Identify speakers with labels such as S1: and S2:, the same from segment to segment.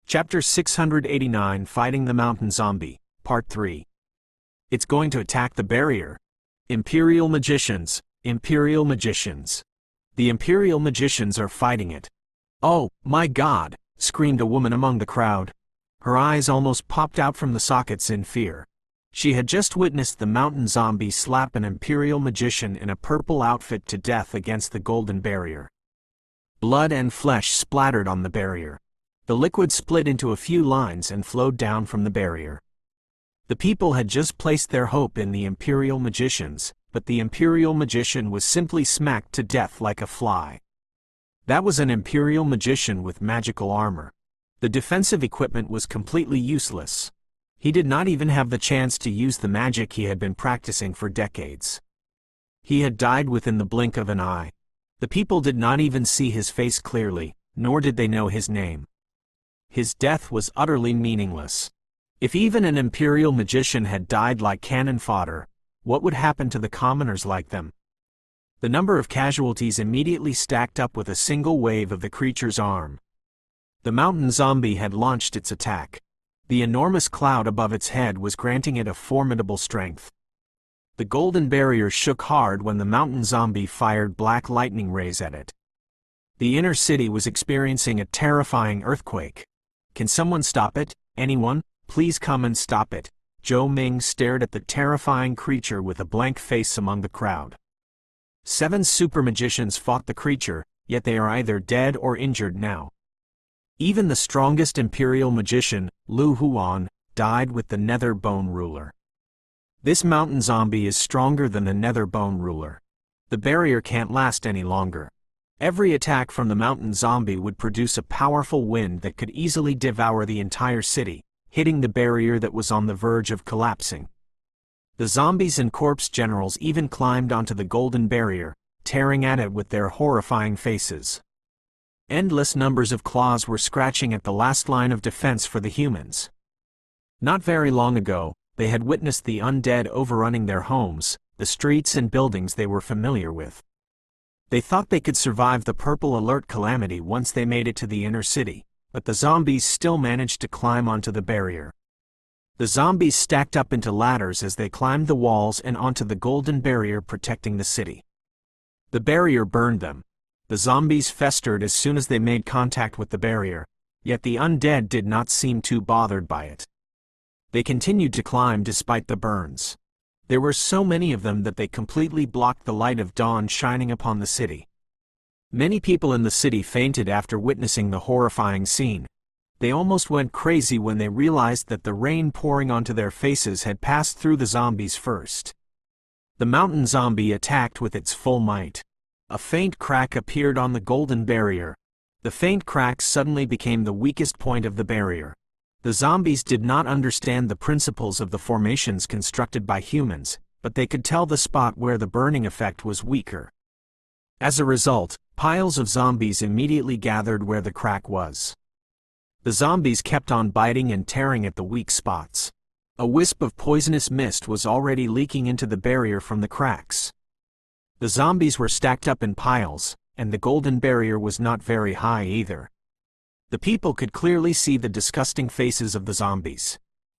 S1: Chapter 689 Fighting the Mountain Zombie, Part 3. It's going to attack the barrier. Imperial Magicians, Imperial Magicians. The Imperial Magicians are fighting it. Oh, my God, screamed a woman among the crowd. Her eyes almost popped out from the sockets in fear. She had just witnessed the mountain zombie slap an Imperial Magician in a purple outfit to death against the golden barrier. Blood and flesh splattered on the barrier. The liquid split into a few lines and flowed down from the barrier. The people had just placed their hope in the Imperial Magicians, but the Imperial Magician was simply smacked to death like a fly. That was an Imperial Magician with magical armor. The defensive equipment was completely useless. He did not even have the chance to use the magic he had been practicing for decades. He had died within the blink of an eye. The people did not even see his face clearly, nor did they know his name. His death was utterly meaningless. If even an Imperial Magician had died like cannon fodder, what would happen to the commoners like them? The number of casualties immediately stacked up with a single wave of the creature's arm. The mountain zombie had launched its attack. The enormous cloud above its head was granting it a formidable strength. The golden barrier shook hard when the mountain zombie fired black lightning rays at it. The inner city was experiencing a terrifying earthquake. Can someone stop it? Anyone? Please come and stop it. Zhou Ming stared at the terrifying creature with a blank face among the crowd. 7 super magicians fought the creature, yet they are either dead or injured now. Even the strongest Imperial Magician, Lu Huan, died with the Nether Bone Ruler. This mountain zombie is stronger than the Nether Bone Ruler. The barrier can't last any longer. Every attack from the mountain zombie would produce a powerful wind that could easily devour the entire city, hitting the barrier that was on the verge of collapsing. The zombies and corpse generals even climbed onto the golden barrier, tearing at it with their horrifying faces. Endless numbers of claws were scratching at the last line of defense for the humans. Not very long ago, they had witnessed the undead overrunning their homes, the streets and buildings they were familiar with. They thought they could survive the purple alert calamity once they made it to the inner city, but the zombies still managed to climb onto the barrier. The zombies stacked up into ladders as they climbed the walls and onto the golden barrier protecting the city. The barrier burned them. The zombies festered as soon as they made contact with the barrier, yet the undead did not seem too bothered by it. They continued to climb despite the burns. There were so many of them that they completely blocked the light of dawn shining upon the city. Many people in the city fainted after witnessing the horrifying scene. They almost went crazy when they realized that the rain pouring onto their faces had passed through the zombies first. The mountain zombie attacked with its full might. A faint crack appeared on the golden barrier. The faint crack suddenly became the weakest point of the barrier. The zombies did not understand the principles of the formations constructed by humans, but they could tell the spot where the burning effect was weaker. As a result, piles of zombies immediately gathered where the crack was. The zombies kept on biting and tearing at the weak spots. A wisp of poisonous mist was already leaking into the barrier from the cracks. The zombies were stacked up in piles, and the golden barrier was not very high either. The people could clearly see the disgusting faces of the zombies.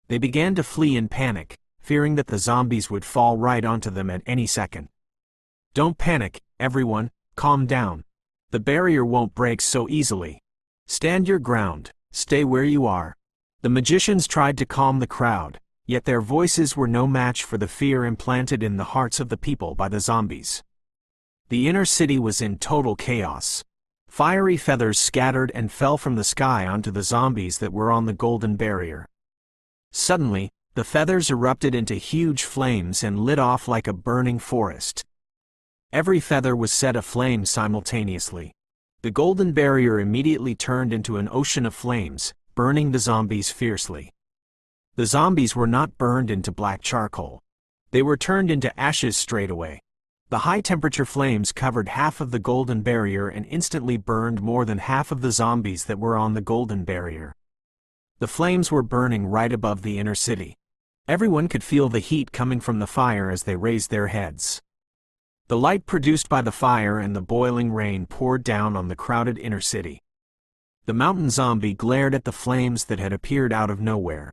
S1: They began to flee in panic, fearing that the zombies would fall right onto them at any second. Don't panic, everyone, calm down. The barrier won't break so easily. Stand your ground, stay where you are. The magicians tried to calm the crowd, yet their voices were no match for the fear implanted in the hearts of the people by the zombies. The inner city was in total chaos. Fiery feathers scattered and fell from the sky onto the zombies that were on the golden barrier. Suddenly, the feathers erupted into huge flames and lit off like a burning forest. Every feather was set aflame simultaneously. The golden barrier immediately turned into an ocean of flames, burning the zombies fiercely. The zombies were not burned into black charcoal. They were turned into ashes straight away. The high-temperature flames covered half of the golden barrier and instantly burned more than half of the zombies that were on the golden barrier. The flames were burning right above the inner city. Everyone could feel the heat coming from the fire as they raised their heads. The light produced by the fire and the boiling rain poured down on the crowded inner city. The mountain zombie glared at the flames that had appeared out of nowhere.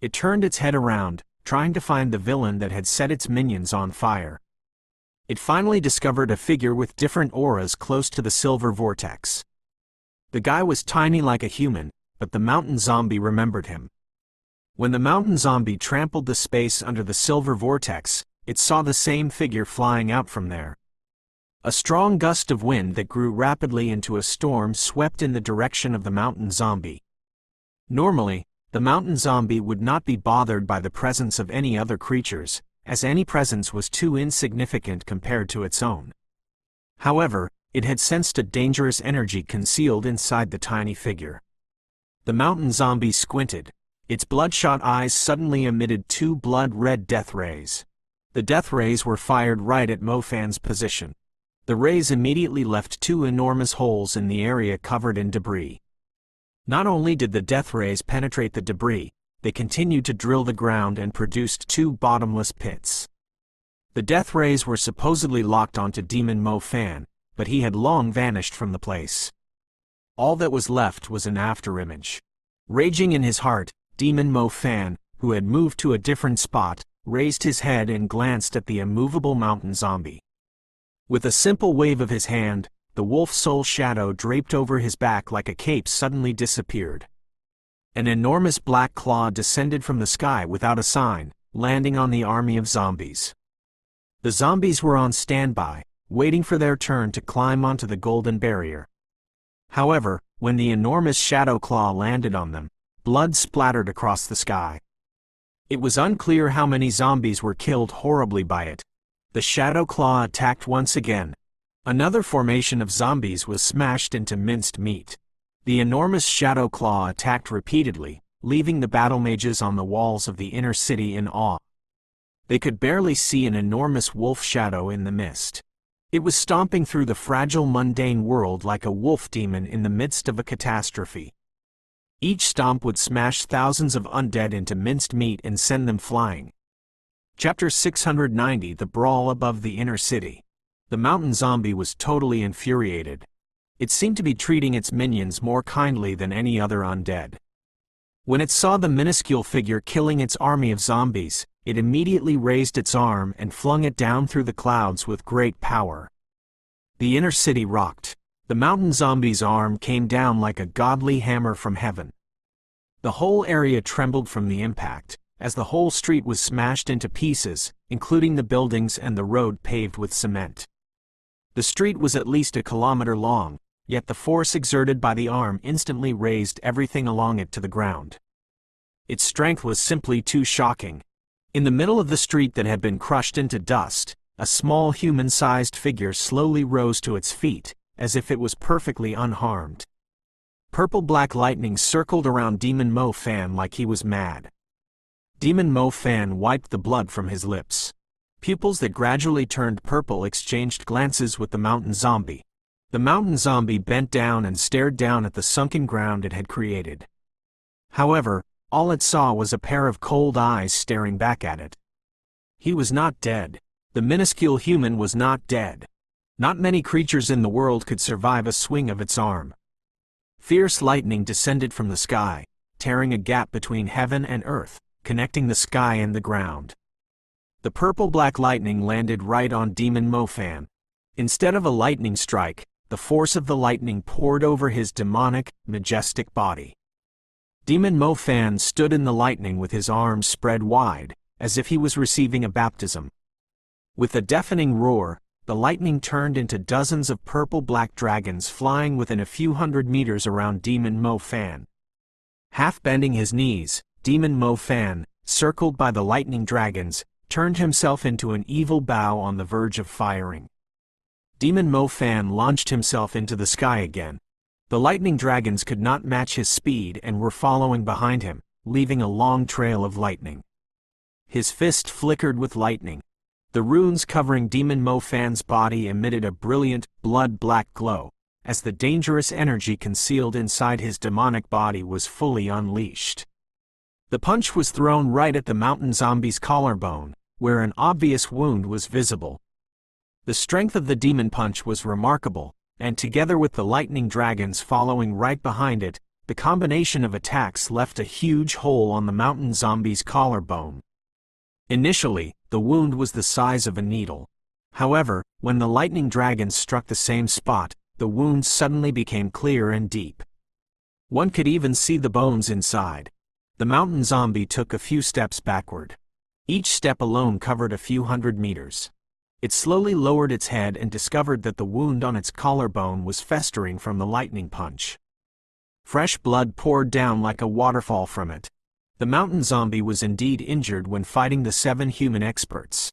S1: It turned its head around, trying to find the villain that had set its minions on fire. It finally discovered a figure with different auras close to the silver vortex. The guy was tiny like a human, but the mountain zombie remembered him. When the mountain zombie trampled the space under the silver vortex, it saw the same figure flying out from there. A strong gust of wind that grew rapidly into a storm swept in the direction of the mountain zombie. Normally, the mountain zombie would not be bothered by the presence of any other creatures, as any presence was too insignificant compared to its own. However, it had sensed a dangerous energy concealed inside the tiny figure. The mountain zombie squinted. Its bloodshot eyes suddenly emitted two blood-red death rays. The death rays were fired right at Mofan's position. The rays immediately left two enormous holes in the area covered in debris. Not only did the death rays penetrate the debris, they continued to drill the ground and produced two bottomless pits. The death rays were supposedly locked onto Demon Mofan, but he had long vanished from the place. All that was left was an afterimage. Raging in his heart, Demon Mofan, who had moved to a different spot, raised his head and glanced at the immovable mountain zombie. With a simple wave of his hand, the wolf soul shadow draped over his back like a cape suddenly disappeared. An enormous black claw descended from the sky without a sign, landing on the army of zombies. The zombies were on standby, waiting for their turn to climb onto the golden barrier. However, when the enormous shadow claw landed on them, blood splattered across the sky. It was unclear how many zombies were killed horribly by it. The shadow claw attacked once again. Another formation of zombies was smashed into minced meat. The enormous shadow claw attacked repeatedly, leaving the battle mages on the walls of the inner city in awe. They could barely see an enormous wolf shadow in the mist. It was stomping through the fragile mundane world like a wolf demon in the midst of a catastrophe. Each stomp would smash thousands of undead into minced meat and send them flying. Chapter 690 The Brawl Above the Inner City. The mountain zombie was totally infuriated. It seemed to be treating its minions more kindly than any other undead. When it saw the minuscule figure killing its army of zombies, it immediately raised its arm and flung it down through the clouds with great power. The inner city rocked. The mountain zombie's arm came down like a godly hammer from heaven. The whole area trembled from the impact, as the whole street was smashed into pieces, including the buildings and the road paved with cement. The street was at least a kilometer long, yet the force exerted by the arm instantly razed everything along it to the ground. Its strength was simply too shocking. In the middle of the street that had been crushed into dust, a small human-sized figure slowly rose to its feet, as if it was perfectly unharmed. Purple-black lightning circled around Demon Mofan like he was mad. Demon Mofan wiped the blood from his lips. Pupils that gradually turned purple exchanged glances with the mountain zombie. The mountain zombie bent down and stared down at the sunken ground it had created. However, all it saw was a pair of cold eyes staring back at it. He was not dead. The minuscule human was not dead. Not many creatures in the world could survive a swing of its arm. Fierce lightning descended from the sky, tearing a gap between heaven and earth, connecting the sky and the ground. The purple-black lightning landed right on Demon Mofan. Instead of a lightning strike, the force of the lightning poured over his demonic, majestic body. Demon Mofan stood in the lightning with his arms spread wide, as if he was receiving a baptism. With a deafening roar, the lightning turned into dozens of purple-black dragons flying within a few hundred meters around Demon Mofan. Half bending his knees, Demon Mofan, circled by the lightning dragons, turned himself into an evil bow on the verge of firing. Demon Mofan launched himself into the sky again. The lightning dragons could not match his speed and were following behind him, leaving a long trail of lightning. His fist flickered with lightning. The runes covering Demon Mofan's body emitted a brilliant, blood-black glow, as the dangerous energy concealed inside his demonic body was fully unleashed. The punch was thrown right at the mountain zombie's collarbone, where an obvious wound was visible. The strength of the demon punch was remarkable, and together with the lightning dragons following right behind it, the combination of attacks left a huge hole on the mountain zombie's collarbone. Initially, the wound was the size of a needle. However, when the lightning dragons struck the same spot, the wound suddenly became clear and deep. One could even see the bones inside. The mountain zombie took a few steps backward. Each step alone covered a few hundred meters. It slowly lowered its head and discovered that the wound on its collarbone was festering from the lightning punch. Fresh blood poured down like a waterfall from it. The mountain zombie was indeed injured when fighting the 7 human experts.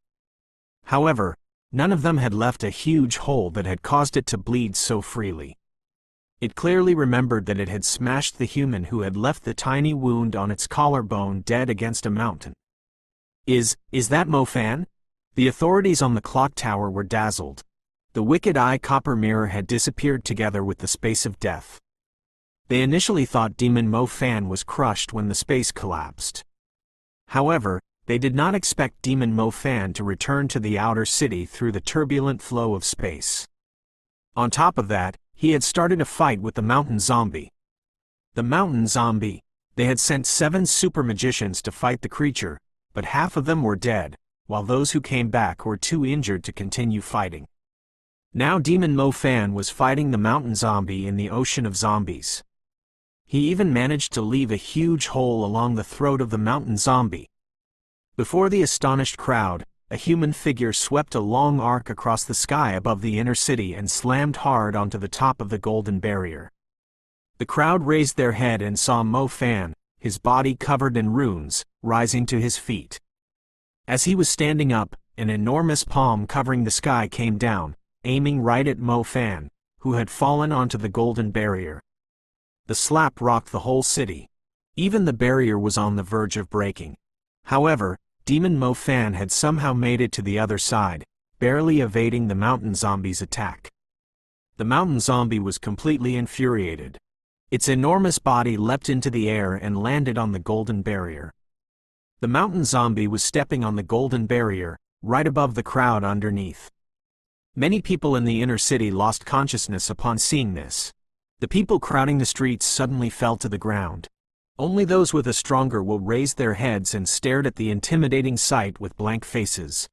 S1: However, none of them had left a huge hole that had caused it to bleed so freely. It clearly remembered that it had smashed the human who had left the tiny wound on its collarbone dead against a mountain. Is that Mo Fan? The authorities on the clock tower were dazzled. The wicked eye copper mirror had disappeared together with the space of death. They initially thought Demon Mo Fan was crushed when the space collapsed. However, they did not expect Demon Mo Fan to return to the outer city through the turbulent flow of space. On top of that, he had started a fight with the mountain zombie. The mountain zombie. They had sent 7 super magicians to fight the creature, but half of them were dead, while those who came back were too injured to continue fighting. Now Demon Mo Fan was fighting the mountain zombie in the ocean of zombies. He even managed to leave a huge hole along the throat of the mountain zombie. Before the astonished crowd, a human figure swept a long arc across the sky above the inner city and slammed hard onto the top of the golden barrier. The crowd raised their head and saw Mo Fan, his body covered in runes, rising to his feet. As he was standing up, an enormous palm covering the sky came down, aiming right at Mo Fan, who had fallen onto the golden barrier. The slap rocked the whole city. Even the barrier was on the verge of breaking. However, Demon Mo Fan had somehow made it to the other side, barely evading the mountain zombie's attack. The mountain zombie was completely infuriated. Its enormous body leapt into the air and landed on the golden barrier. The mountain zombie was stepping on the golden barrier, right above the crowd underneath. Many people in the inner city lost consciousness upon seeing this. The people crowding the streets suddenly fell to the ground. Only those with a stronger will raised their heads and stared at the intimidating sight with blank faces.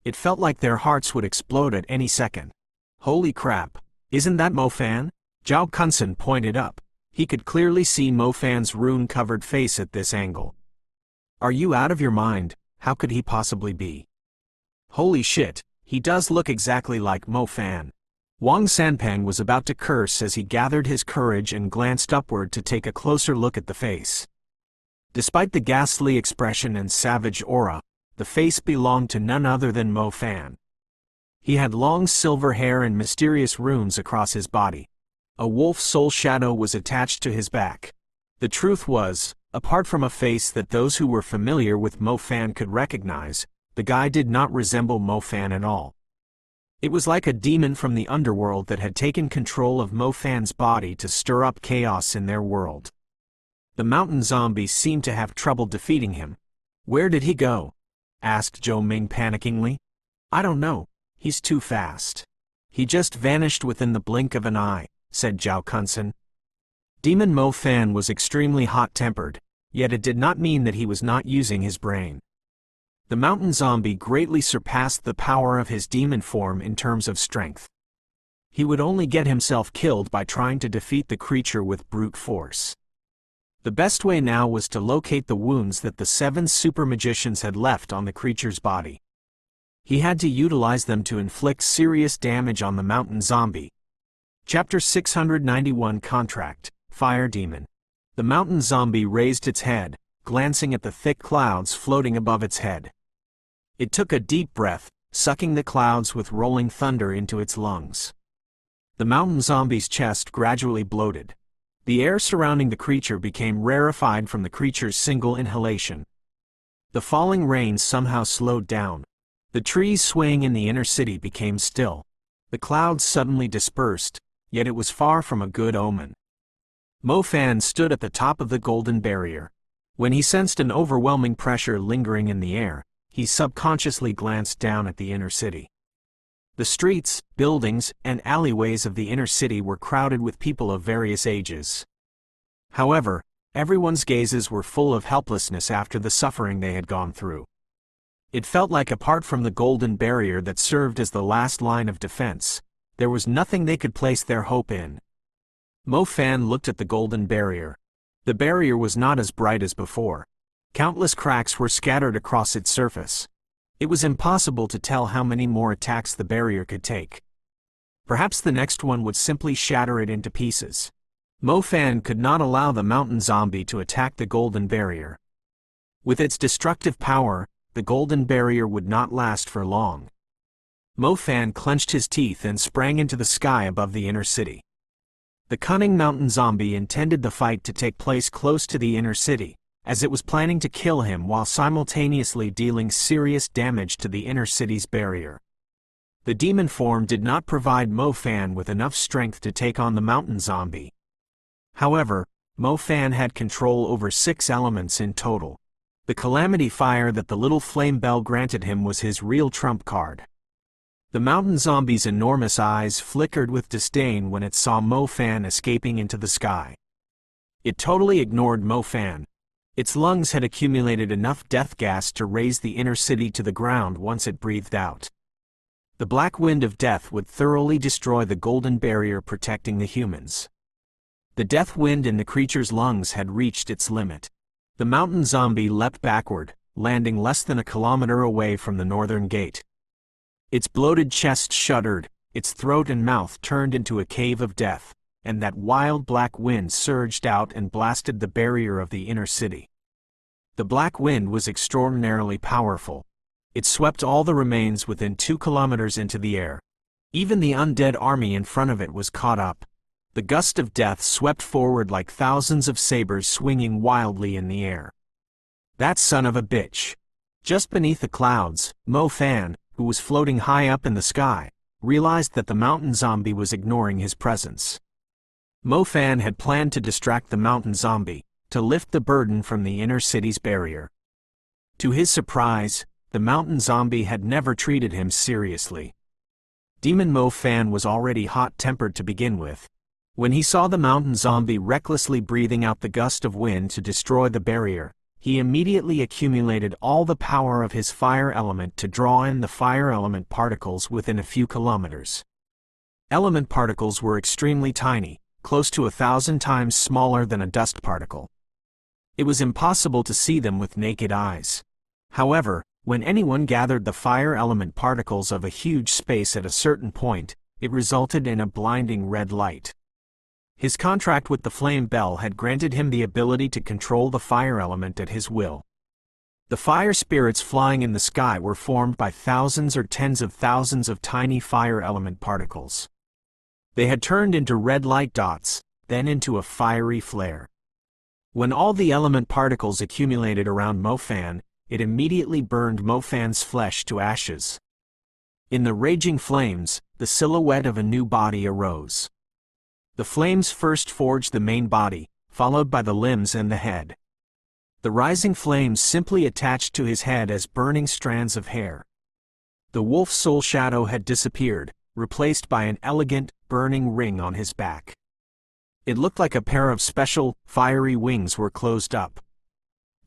S1: It felt like their hearts would explode at any second. Holy crap, isn't that Mo Fan? Zhao Kunsen pointed up. He could clearly see Mo Fan's rune-covered face at this angle. Are you out of your mind? How could he possibly be? Holy shit, he does look exactly like Mo Fan. Wang Sanpang was about to curse as he gathered his courage and glanced upward to take a closer look at the face. Despite the ghastly expression and savage aura, the face belonged to none other than Mo Fan. He had long silver hair and mysterious runes across his body. A wolf soul shadow was attached to his back. The truth was, apart from a face that those who were familiar with Mo Fan could recognize, the guy did not resemble Mo Fan at all. It was like a demon from the underworld that had taken control of Mo Fan's body to stir up chaos in their world. The mountain zombie seemed to have trouble defeating him. Where did he go? Asked Zhou Ming panickingly. I don't know, he's too fast. He just vanished within the blink of an eye, said Zhao Kunsen. Demon Mo Fan was extremely hot-tempered, yet it did not mean that he was not using his brain. The mountain zombie greatly surpassed the power of his demon form in terms of strength. He would only get himself killed by trying to defeat the creature with brute force. The best way now was to locate the wounds that the 7 super magicians had left on the creature's body. He had to utilize them to inflict serious damage on the mountain zombie. Chapter 691 Contract, Fire Demon. The mountain zombie raised its head, glancing at the thick clouds floating above its head. It took a deep breath, sucking the clouds with rolling thunder into its lungs. The mountain zombie's chest gradually bloated. The air surrounding the creature became rarefied from the creature's single inhalation. The falling rain somehow slowed down. The trees swaying in the inner city became still. The clouds suddenly dispersed, yet it was far from a good omen. Mo Fan stood at the top of the golden barrier. When he sensed an overwhelming pressure lingering in the air, he subconsciously glanced down at the inner city. The streets, buildings, and alleyways of the inner city were crowded with people of various ages. However, everyone's gazes were full of helplessness after the suffering they had gone through. It felt like apart from the golden barrier that served as the last line of defense, there was nothing they could place their hope in. Mo Fan looked at the golden barrier. The barrier was not as bright as before. Countless cracks were scattered across its surface. It was impossible to tell how many more attacks the barrier could take. Perhaps the next one would simply shatter it into pieces. Mo Fan could not allow the mountain zombie to attack the golden barrier. With its destructive power, the golden barrier would not last for long. Mo Fan clenched his teeth and sprang into the sky above the inner city. The cunning mountain zombie intended the fight to take place close to the inner city, as it was planning to kill him while simultaneously dealing serious damage to the inner city's barrier. The demon form did not provide Mo Fan with enough strength to take on the mountain zombie. However, Mo Fan had control over 6 elements in total. The calamity fire that the little flame bell granted him was his real trump card. The mountain zombie's enormous eyes flickered with disdain when it saw Mo Fan escaping into the sky. It totally ignored Mo Fan. Its lungs had accumulated enough death gas to raise the inner city to the ground once it breathed out. The black wind of death would thoroughly destroy the golden barrier protecting the humans. The death wind in the creature's lungs had reached its limit. The mountain zombie leapt backward, landing less than a kilometer away from the northern gate. Its bloated chest shuddered, its throat and mouth turned into a cave of death, and that wild black wind surged out and blasted the barrier of the inner city. The black wind was extraordinarily powerful. It swept all the remains within 2 kilometers into the air. Even the undead army in front of it was caught up. The gust of death swept forward like thousands of sabers swinging wildly in the air. That son of a bitch! Just beneath the clouds, Mo Fan, who was floating high up in the sky, realized that the mountain zombie was ignoring his presence. Mo Fan had planned to distract the mountain zombie, to lift the burden from the inner city's barrier. To his surprise, the mountain zombie had never treated him seriously. Demon Mo Fan was already hot-tempered to begin with. When he saw the mountain zombie recklessly breathing out the gust of wind to destroy the barrier, he immediately accumulated all the power of his fire element to draw in the fire element particles within a few kilometers. Element particles were extremely tiny, close to 1,000 times smaller than a dust particle. It was impossible to see them with naked eyes. However, when anyone gathered the fire element particles of a huge space at a certain point, it resulted in a blinding red light. His contract with the flame bell had granted him the ability to control the fire element at his will. The fire spirits flying in the sky were formed by thousands or tens of thousands of tiny fire element particles. They had turned into red light dots, then into a fiery flare. When all the element particles accumulated around Mo Fan, it immediately burned Mo Fan's flesh to ashes. In the raging flames, the silhouette of a new body arose. The flames first forged the main body, followed by the limbs and the head. The rising flames simply attached to his head as burning strands of hair. The wolf's soul shadow had disappeared, replaced by an elegant, burning ring on his back. It looked like a pair of special, fiery wings were closed up.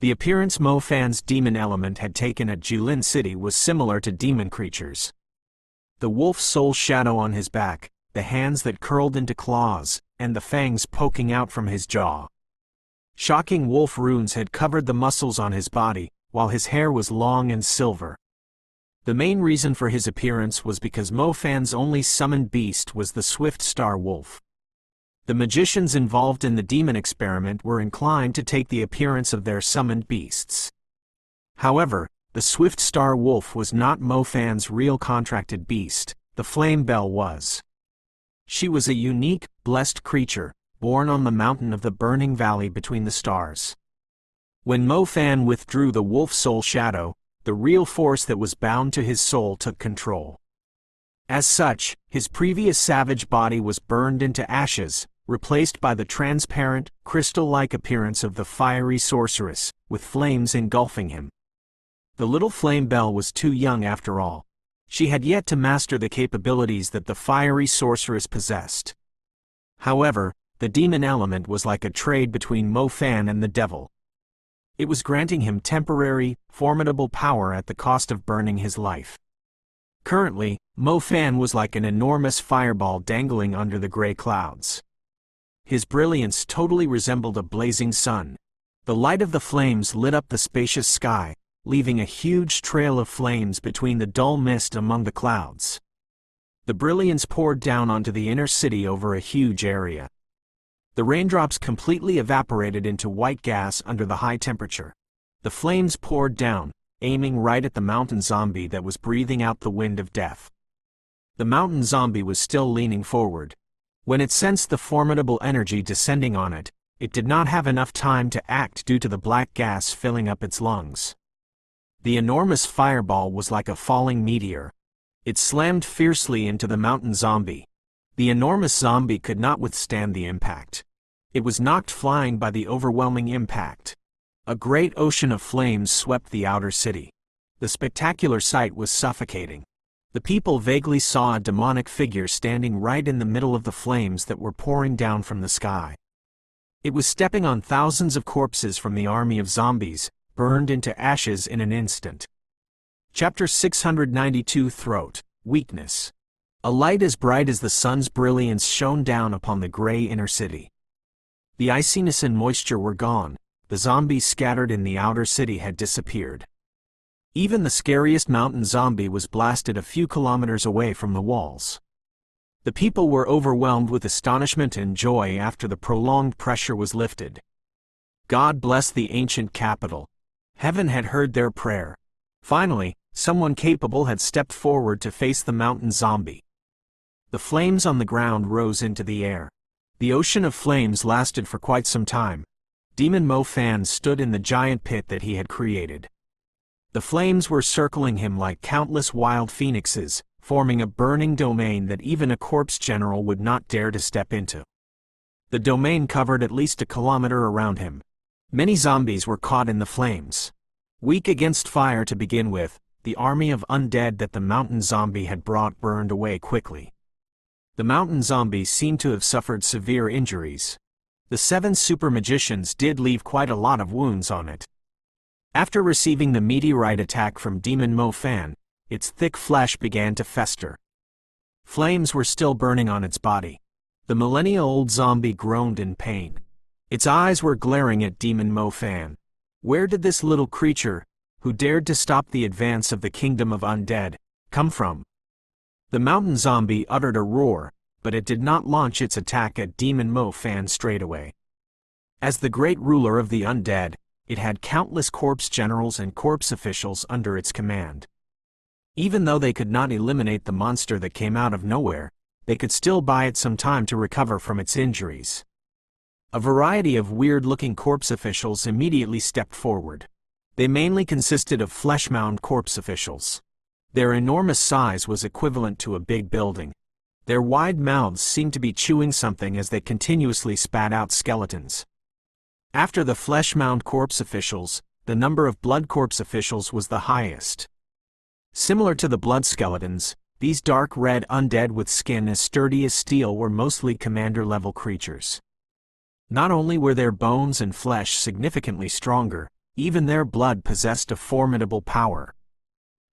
S1: The appearance Mo Fan's demon element had taken at Julin City was similar to demon creatures. The wolf's soul shadow on his back, the hands that curled into claws, and the fangs poking out from his jaw. Shocking wolf runes had covered the muscles on his body, while his hair was long and silver. The main reason for his appearance was because Mo Fan's only summoned beast was the Swift Star Wolf. The magicians involved in the demon experiment were inclined to take the appearance of their summoned beasts. However, the Swift Star Wolf was not Mo Fan's real contracted beast, the Flame Bell was. She was a unique, blessed creature, born on the mountain of the burning valley between the stars. When Mo Fan withdrew the wolf soul shadow, the real force that was bound to his soul took control. As such, his previous savage body was burned into ashes, replaced by the transparent, crystal-like appearance of the fiery sorceress, with flames engulfing him. The little flame bell was too young after all. She had yet to master the capabilities that the fiery sorceress possessed. However, the demon element was like a trade between Mo Fan and the devil. It was granting him temporary, formidable power at the cost of burning his life. Currently, Mo Fan was like an enormous fireball dangling under the gray clouds. His brilliance totally resembled a blazing sun. The light of the flames lit up the spacious sky, leaving a huge trail of flames between the dull mist among the clouds. The brilliance poured down onto the inner city over a huge area. The raindrops completely evaporated into white gas under the high temperature. The flames poured down, aiming right at the mountain zombie that was breathing out the wind of death. The mountain zombie was still leaning forward. When it sensed the formidable energy descending on it, it did not have enough time to act due to the black gas filling up its lungs. The enormous fireball was like a falling meteor. It slammed fiercely into the mountain zombie. The enormous zombie could not withstand the impact. It was knocked flying by the overwhelming impact. A great ocean of flames swept the outer city. The spectacular sight was suffocating. The people vaguely saw a demonic figure standing right in the middle of the flames that were pouring down from the sky. It was stepping on thousands of corpses from the army of zombies, burned into ashes in an instant. Chapter 692 Throat, Weakness. A light as bright as the sun's brilliance shone down upon the gray inner city. The iciness and moisture were gone. The zombies scattered in the outer city had disappeared. Even the scariest mountain zombie was blasted a few kilometers away from the walls. The people were overwhelmed with astonishment and joy after the prolonged pressure was lifted. God bless the ancient capital. Heaven had heard their prayer. Finally, someone capable had stepped forward to face the mountain zombie. The flames on the ground rose into the air. The ocean of flames lasted for quite some time. Demon Mo Fan stood in the giant pit that he had created. The flames were circling him like countless wild phoenixes, forming a burning domain that even a corpse general would not dare to step into. The domain covered at least a kilometer around him. Many zombies were caught in the flames. Weak against fire to begin with, the army of undead that the mountain zombie had brought burned away quickly. The mountain zombie seemed to have suffered severe injuries. The 7 super magicians did leave quite a lot of wounds on it. After receiving the meteorite attack from Demon Mo Fan, its thick flesh began to fester. Flames were still burning on its body. The millennia-old zombie groaned in pain. Its eyes were glaring at Demon Mo Fan. Where did this little creature, who dared to stop the advance of the kingdom of undead, come from? The mountain zombie uttered a roar, but it did not launch its attack at Demon Mo Fan straight away. As the great ruler of the undead, it had countless corpse generals and corpse officials under its command. Even though they could not eliminate the monster that came out of nowhere, they could still buy it some time to recover from its injuries. A variety of weird-looking corpse officials immediately stepped forward. They mainly consisted of flesh-mound corpse officials. Their enormous size was equivalent to a big building. Their wide mouths seemed to be chewing something as they continuously spat out skeletons. After the flesh-mound corpse officials, the number of blood corpse officials was the highest. Similar to the blood skeletons, these dark red undead with skin as sturdy as steel were mostly commander-level creatures. Not only were their bones and flesh significantly stronger, even their blood possessed a formidable power.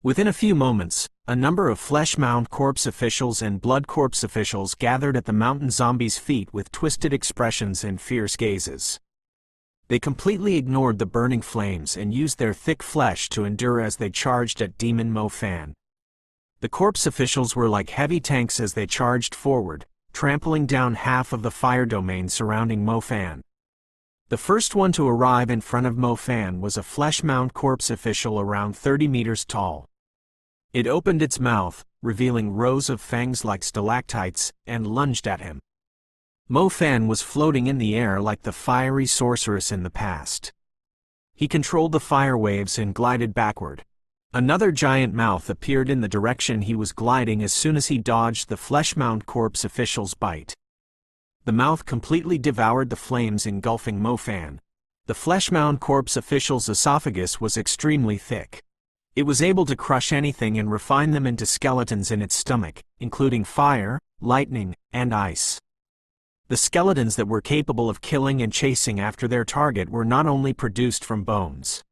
S1: Within a few moments, a number of flesh-mound corpse officials and blood corpse officials gathered at the mountain zombie's feet with twisted expressions and fierce gazes. They completely ignored the burning flames and used their thick flesh to endure as they charged at Demon Mo Fan. The corpse officials were like heavy tanks as they charged forward, trampling down half of the fire domain surrounding Mo Fan. The first one to arrive in front of Mo Fan was a flesh-mound corpse official around 30 meters tall. It opened its mouth, revealing rows of fangs like stalactites, and lunged at him. Mo Fan was floating in the air like the fiery sorceress in the past. He controlled the fire waves and glided backward. Another giant mouth appeared in the direction he was gliding as soon as he dodged the flesh-mound corpse official's bite. The mouth completely devoured the flames engulfing Mo Fan. The flesh-mound corpse official's esophagus was extremely thick. It was able to crush anything and refine them into skeletons in its stomach, including fire, lightning, and ice. The skeletons that were capable of killing and chasing after their target were not only produced from bones.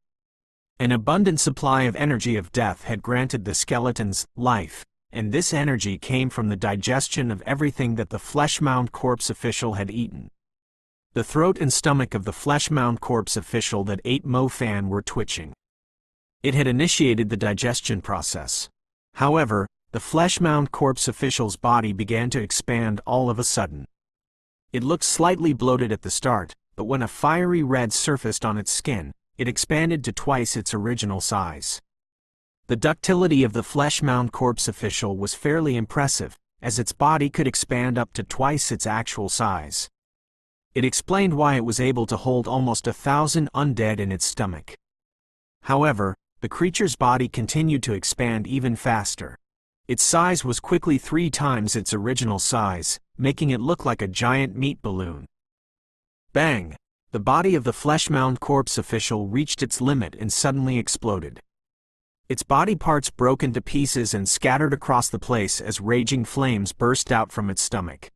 S1: An abundant supply of energy of death had granted the skeletons life, and this energy came from the digestion of everything that the flesh-mound corpse official had eaten. The throat and stomach of the flesh-mound corpse official that ate Mo Fan were twitching. It had initiated the digestion process. However, the flesh-mound corpse official's body began to expand all of a sudden. It looked slightly bloated at the start, but when a fiery red surfaced on its skin, it expanded to twice its original size. The ductility of the flesh-mound corpse official was fairly impressive, as its body could expand up to twice its actual size. It explained why it was able to hold almost 1,000 undead in its stomach. However, the creature's body continued to expand even faster. Its size was quickly 3 times its original size, making it look like a giant meat balloon. Bang! The body of the flesh-mound corpse official reached its limit and suddenly exploded. Its body parts broke into pieces and scattered across the place as raging flames burst out from its stomach.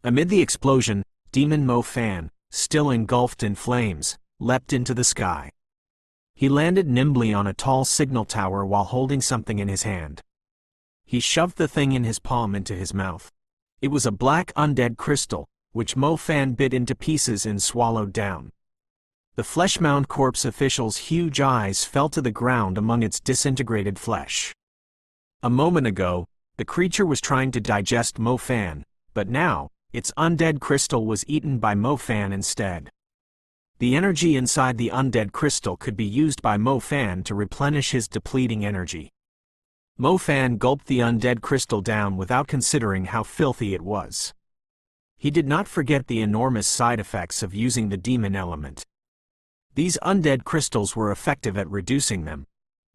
S1: Amid the explosion, Demon Mo Fan, still engulfed in flames, leapt into the sky. He landed nimbly on a tall signal tower while holding something in his hand. He shoved the thing in his palm into his mouth. It was a black undead crystal, which Mo Fan bit into pieces and swallowed down. The flesh-mound corpse official's huge eyes fell to the ground among its disintegrated flesh. A moment ago, the creature was trying to digest Mo Fan, but now, its undead crystal was eaten by Mo Fan instead. The energy inside the undead crystal could be used by Mo Fan to replenish his depleting energy. Mo Fan gulped the undead crystal down without considering how filthy it was. He did not forget the enormous side effects of using the demon element. These undead crystals were effective at reducing them.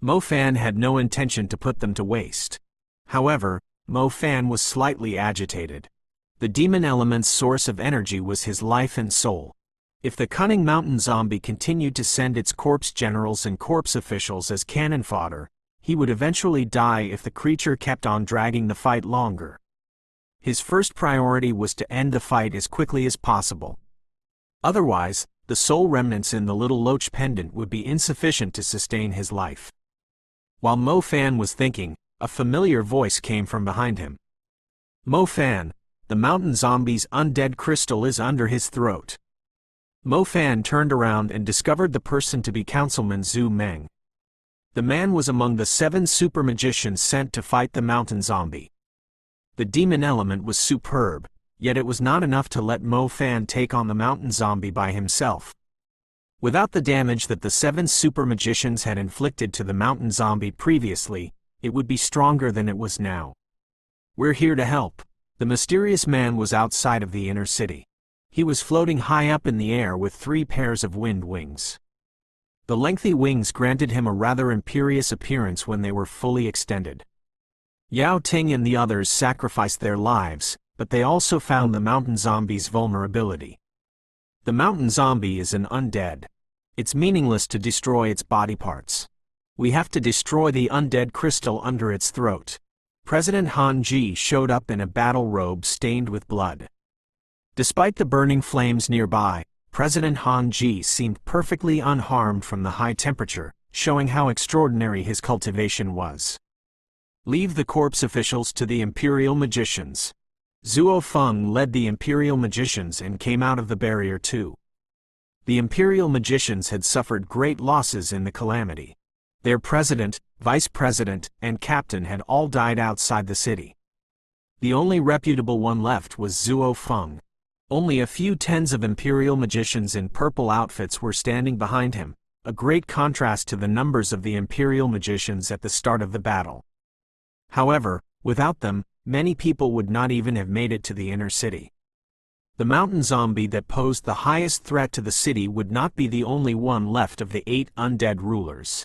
S1: Mo Fan had no intention to put them to waste. However, Mo Fan was slightly agitated. The demon element's source of energy was his life and soul. If the cunning mountain zombie continued to send its corpse generals and corpse officials as cannon fodder, he would eventually die if the creature kept on dragging the fight longer. His first priority was to end the fight as quickly as possible. Otherwise, the soul remnants in the little loach pendant would be insufficient to sustain his life. While Mo Fan was thinking, a familiar voice came from behind him. Mo Fan, the mountain zombie's undead crystal is under his throat. Mo Fan turned around and discovered the person to be Councilman Zhu Meng. The man was among the 7 super magicians sent to fight the mountain zombie. The demon element was superb, yet it was not enough to let Mo Fan take on the mountain zombie by himself. Without the damage that the 7 super magicians had inflicted to the mountain zombie previously, it would be stronger than it was now. "We're here to help." The mysterious man was outside of the inner city. He was floating high up in the air with 3 pairs of wind wings. The lengthy wings granted him a rather imperious appearance when they were fully extended. Yao Ting and the others sacrificed their lives, but they also found the mountain zombie's vulnerability. The mountain zombie is an undead. It's meaningless to destroy its body parts. We have to destroy the undead crystal under its throat. President Han Ji showed up in a battle robe stained with blood. Despite the burning flames nearby, President Han Ji seemed perfectly unharmed from the high temperature, showing how extraordinary his cultivation was. "Leave the corpse officials to the Imperial magicians." Zhuo Feng led the Imperial magicians and came out of the barrier too. The Imperial magicians had suffered great losses in the calamity. Their president, vice president, and captain had all died outside the city. The only reputable one left was Zhuo Feng. Only a few tens of Imperial magicians in purple outfits were standing behind him, a great contrast to the numbers of the Imperial magicians at the start of the battle. However, without them, many people would not even have made it to the inner city. The mountain zombie that posed the highest threat to the city would not be the only one left of the 8 undead rulers.